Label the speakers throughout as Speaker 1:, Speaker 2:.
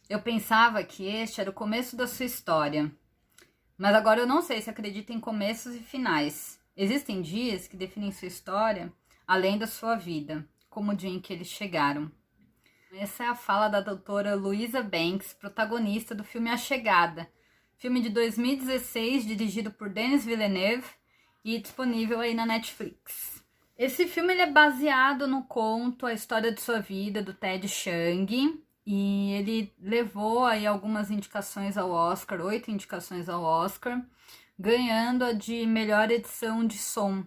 Speaker 1: Eu pensava que este era o começo da sua história, mas agora eu não sei se acredita em começos e finais. Existem dias que definem sua história além da sua vida, como o dia em que eles chegaram. Essa é a fala da doutora Louisa Banks, protagonista do filme A Chegada, filme de 2016 dirigido por Denis Villeneuve e disponível aí na Netflix. Esse filme ele é baseado no conto A História de Sua Vida, do Ted Chiang, e ele levou aí algumas indicações ao Oscar, 8 indicações ao Oscar, ganhando a de melhor edição de som.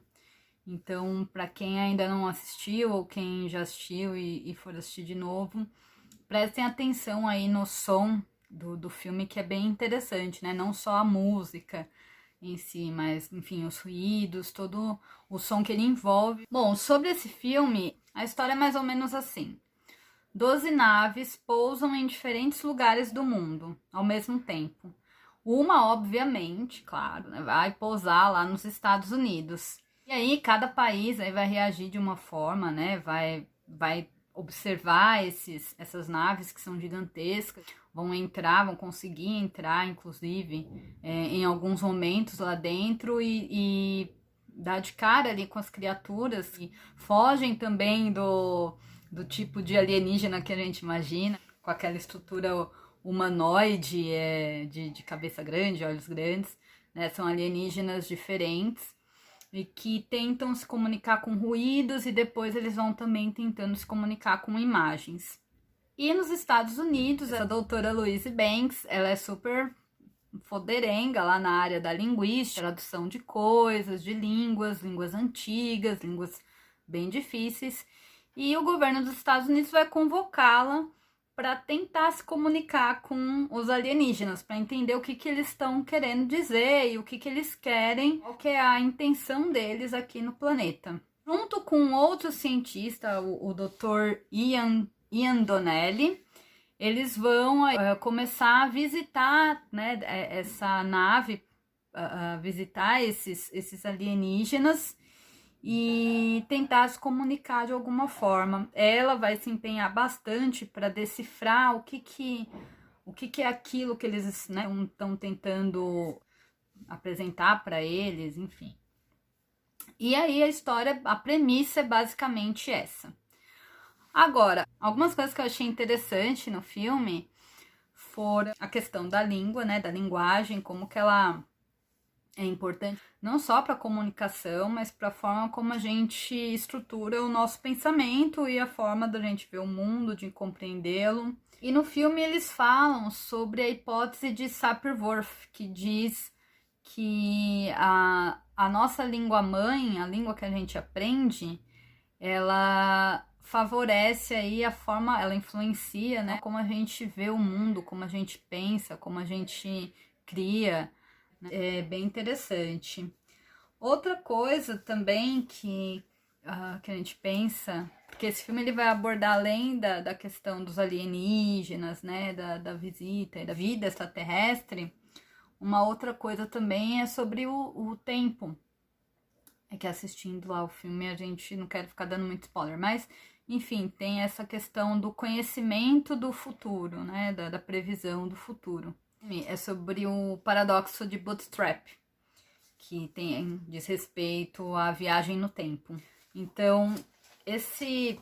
Speaker 1: Então, para quem ainda não assistiu ou quem já assistiu e for assistir de novo, prestem atenção aí no som do filme, que é bem interessante, né? Não só a música em si, mas, enfim, os ruídos, todo o som que ele envolve. Bom, sobre esse filme, a história é mais ou menos assim. 12 naves pousam em diferentes lugares do mundo ao mesmo tempo. Uma, obviamente, claro, né, vai pousar lá nos Estados Unidos. E aí cada país aí vai reagir de uma forma, né? Vai observar essas naves que são gigantescas, vão conseguir entrar, inclusive, em alguns momentos lá dentro e dar de cara ali com as criaturas que fogem também do tipo de alienígena que a gente imagina, com aquela estrutura humanoide, de cabeça grande, olhos grandes, né? São alienígenas diferentes e que tentam se comunicar com ruídos e depois eles vão também tentando se comunicar com imagens. E nos Estados Unidos, a doutora Louise Banks, ela é super foderenga lá na área da linguística, tradução de coisas, de línguas antigas, línguas bem difíceis. E o governo dos Estados Unidos vai convocá-la para tentar se comunicar com os alienígenas, para entender o que eles estão querendo dizer e o que eles querem, qual que é a intenção deles aqui no planeta. Junto com outro cientista, o Dr. Ian Donnelly, eles vão começar a visitar, né, essa nave, visitar esses alienígenas e tentar se comunicar de alguma forma. Ela vai se empenhar bastante para decifrar o que é aquilo que eles estão tentando apresentar para eles, enfim. E aí a história, a premissa é basicamente essa. Agora, algumas coisas que eu achei interessante no filme foram a questão da língua, né, da linguagem, como que ela é importante não só para a comunicação, mas para a forma como a gente estrutura o nosso pensamento e a forma da gente ver o mundo, de compreendê-lo. E no filme eles falam sobre a hipótese de Sapir-Whorf, que diz que a nossa língua mãe, a língua que a gente aprende, ela favorece aí a forma, ela influencia, né, como a gente vê o mundo, como a gente pensa, como a gente cria. É bem interessante. Outra coisa também que a gente pensa, porque esse filme ele vai abordar além da questão dos alienígenas, né, da visita e da vida extraterrestre, uma outra coisa também é sobre o tempo. É que assistindo lá o filme a gente não quer ficar dando muito spoiler, mas enfim, tem essa questão do conhecimento do futuro, né, da previsão do futuro. É sobre o paradoxo de Bootstrap, que diz respeito à viagem no tempo. Então, esse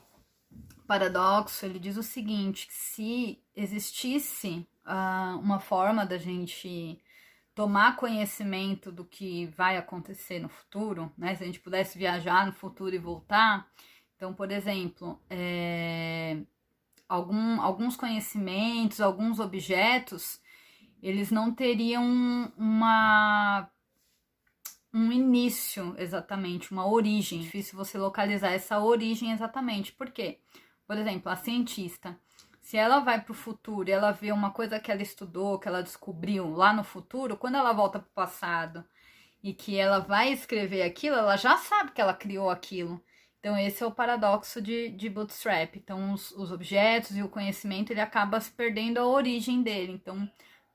Speaker 1: paradoxo, ele diz o seguinte, que se existisse uma forma da gente tomar conhecimento do que vai acontecer no futuro, né? Se a gente pudesse viajar no futuro e voltar, então, por exemplo, alguns conhecimentos, alguns objetos, eles não teriam um início exatamente, uma origem. É difícil você localizar essa origem exatamente. Por quê? Por exemplo, a cientista, se ela vai para o futuro e ela vê uma coisa que ela estudou, que ela descobriu lá no futuro, quando ela volta para o passado e que ela vai escrever aquilo, ela já sabe que ela criou aquilo. Então, esse é o paradoxo de Bootstrap. Então, os objetos e o conhecimento, ele acaba se perdendo a origem dele. Então,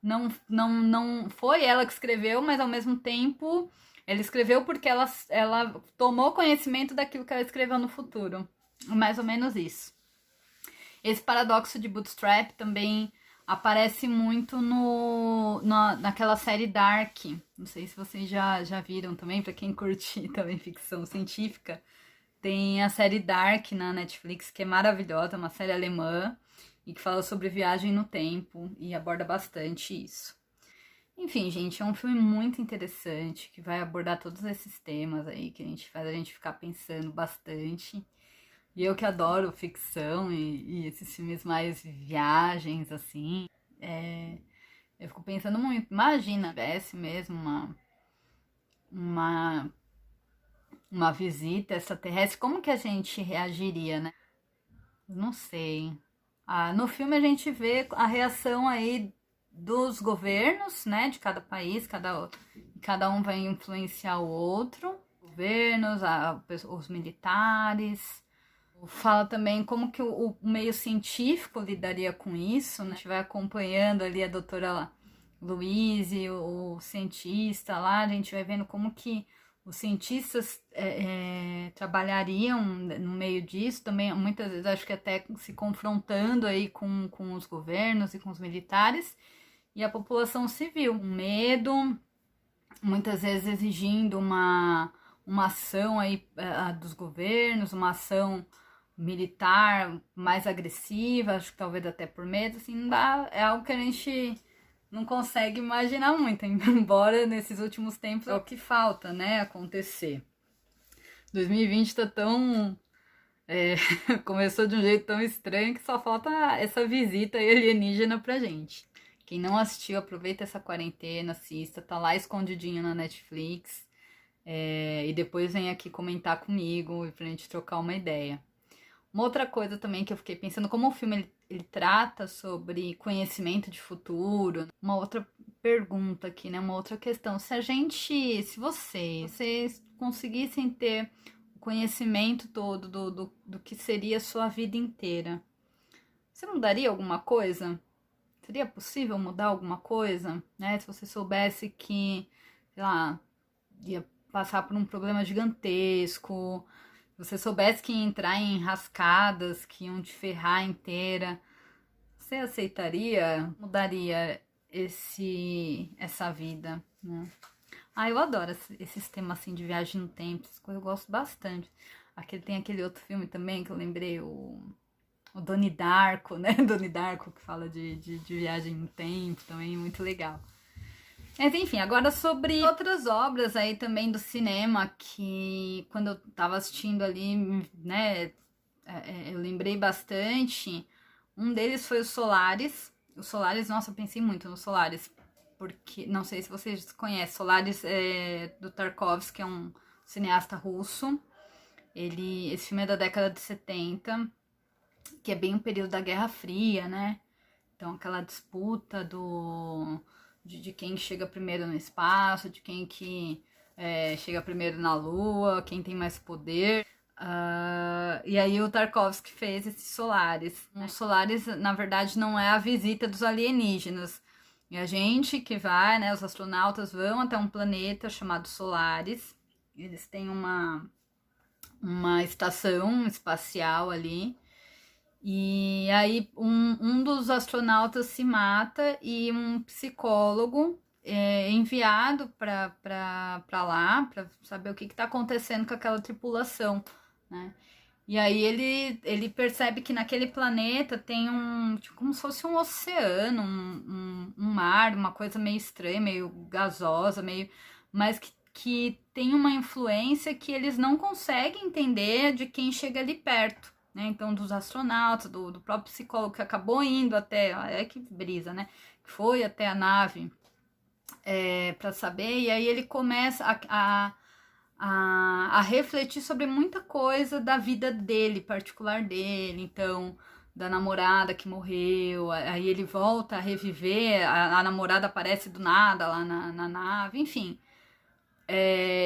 Speaker 1: não foi ela que escreveu, mas ao mesmo tempo ela escreveu porque ela tomou conhecimento daquilo que ela escreveu no futuro. Mais ou menos isso. Esse paradoxo de Bootstrap também aparece muito naquela série Dark. Não sei se vocês já viram também, pra quem curte também ficção científica. Tem a série Dark na Netflix, que é maravilhosa, uma série alemã, e que fala sobre viagem no tempo e aborda bastante isso. Enfim, gente, é um filme muito interessante, que vai abordar todos esses temas aí, que faz a gente ficar pensando bastante. E eu que adoro ficção e esses filmes mais viagens, assim, eu fico pensando muito. Imagina, tivesse mesmo uma, uma visita extraterrestre, como que a gente reagiria, né? Não sei. No filme a gente vê a reação aí dos governos, né, de cada país, cada um vai influenciar o outro. Governos, os militares. Fala também como que o meio científico lidaria com isso, né? A gente vai acompanhando ali a doutora Louise, o cientista lá, a gente vai vendo como que os cientistas trabalhariam no meio disso, também muitas vezes acho que até se confrontando aí com os governos e com os militares, e a população civil, um medo, muitas vezes exigindo uma ação aí dos governos, uma ação militar mais agressiva, acho que talvez até por medo, assim, não dá, é algo que a gente não consegue imaginar muito, embora nesses últimos tempos é o que falta, né, acontecer. 2020 tá tão... começou de um jeito tão estranho que só falta essa visita alienígena pra gente. Quem não assistiu, aproveita essa quarentena, assista, tá lá escondidinho na Netflix, e depois vem aqui comentar comigo e pra gente trocar uma ideia. Uma outra coisa também que eu fiquei pensando, como o filme ele trata sobre conhecimento de futuro, uma outra pergunta aqui, né? Uma outra questão. Se vocês conseguissem ter o conhecimento todo do que seria a sua vida inteira, você mudaria alguma coisa? Seria possível mudar alguma coisa, né? Se você soubesse que, sei lá, ia passar por um problema gigantesco, se você soubesse que ia entrar em enrascadas que iam te ferrar inteira, você aceitaria, mudaria essa vida, né? Eu adoro esses temas assim de viagem no tempo, essas coisas eu gosto bastante. Tem aquele outro filme também que eu lembrei, o Donnie Darko, né? Donnie Darko, que fala de viagem no tempo, também muito legal. Mas enfim, agora sobre outras obras aí também do cinema que quando eu tava assistindo ali, né, eu lembrei bastante. Um deles foi o Solaris. O Solaris, nossa, eu pensei muito no Solaris, porque não sei se vocês conhecem. Solaris é do Tarkovsky, que é um cineasta russo. Esse filme é da década de 70, que é bem o período da Guerra Fria, né? Então aquela disputa de quem chega primeiro no espaço, de quem que chega primeiro na Lua, quem tem mais poder. E aí o Tarkovsky fez esses Solaris. O Solaris, na verdade, não é a visita dos alienígenas. E a gente que vai, né, os astronautas vão até um planeta chamado Solaris. Eles têm uma estação espacial ali. E aí um dos astronautas se mata e um psicólogo é enviado para lá para saber o que está acontecendo com aquela tripulação, né? E aí ele percebe que naquele planeta tem tipo, como se fosse um oceano, um mar, uma coisa meio estranha, meio gasosa, mas que tem uma influência que eles não conseguem entender de quem chega ali perto. Né? Então, dos astronautas, do próprio psicólogo que acabou indo até, que brisa, né? Que foi até a nave para saber, e aí ele começa a refletir sobre muita coisa da vida dele, particular dele, então, da namorada que morreu, aí ele volta a reviver, a namorada aparece do nada lá na nave, enfim.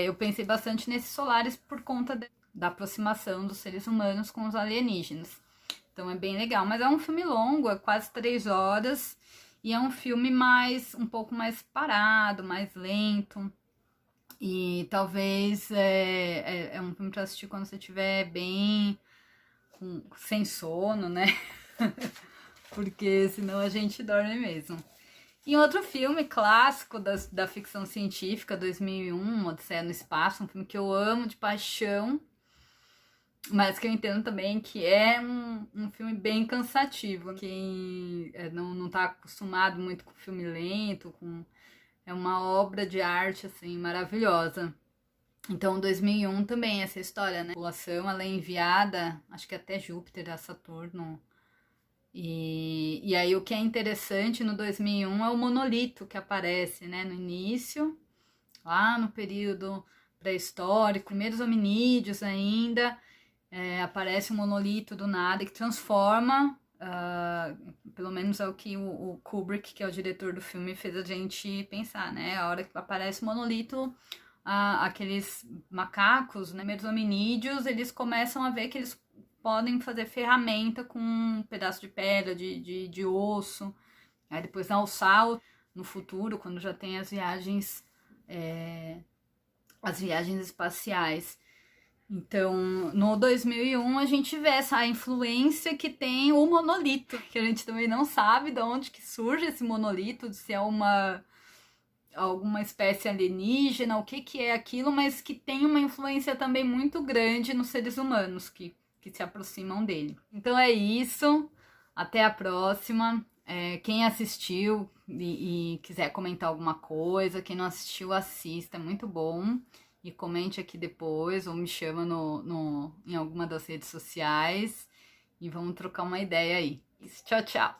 Speaker 1: Eu pensei bastante nesses Solaris por conta da aproximação dos seres humanos com os alienígenas. Então é bem legal, mas é um filme longo, é quase 3 horas, e é um filme um pouco mais parado, mais lento, e talvez é um filme para assistir quando você estiver bem, sem sono, né? porque senão a gente dorme mesmo. E outro filme clássico da ficção científica, 2001, Odisseia no Espaço, um filme que eu amo de paixão, mas que eu entendo também que é um filme bem cansativo. Quem não tá acostumado muito com filme lento, é uma obra de arte, assim, maravilhosa. Então, 2001 também, essa história, né? A população, ela é enviada, acho que até Júpiter, a Saturno. E aí o que é interessante no 2001 é o monolito que aparece, né? No início, lá no período pré-histórico, primeiros hominídeos ainda, aparece um monolito do nada que transforma, pelo menos é o que o Kubrick, que é o diretor do filme, fez a gente pensar, né? A hora que aparece o monolito, aqueles macacos, né, primeiros hominídeos, eles começam a ver que eles podem fazer ferramenta com um pedaço de pedra, de osso. Aí depois dá o salto no futuro, quando já tem as viagens espaciais. Então, no 2001 a gente vê essa influência que tem o monolito, que a gente também não sabe de onde que surge esse monolito, se é alguma espécie alienígena, o que é aquilo, mas que tem uma influência também muito grande nos seres humanos que se aproximam dele. Então é isso, até a próxima. Quem assistiu e quiser comentar alguma coisa, quem não assistiu, assista, é muito bom. E comente aqui depois, ou me chama em alguma das redes sociais. E vamos trocar uma ideia aí. Tchau, tchau!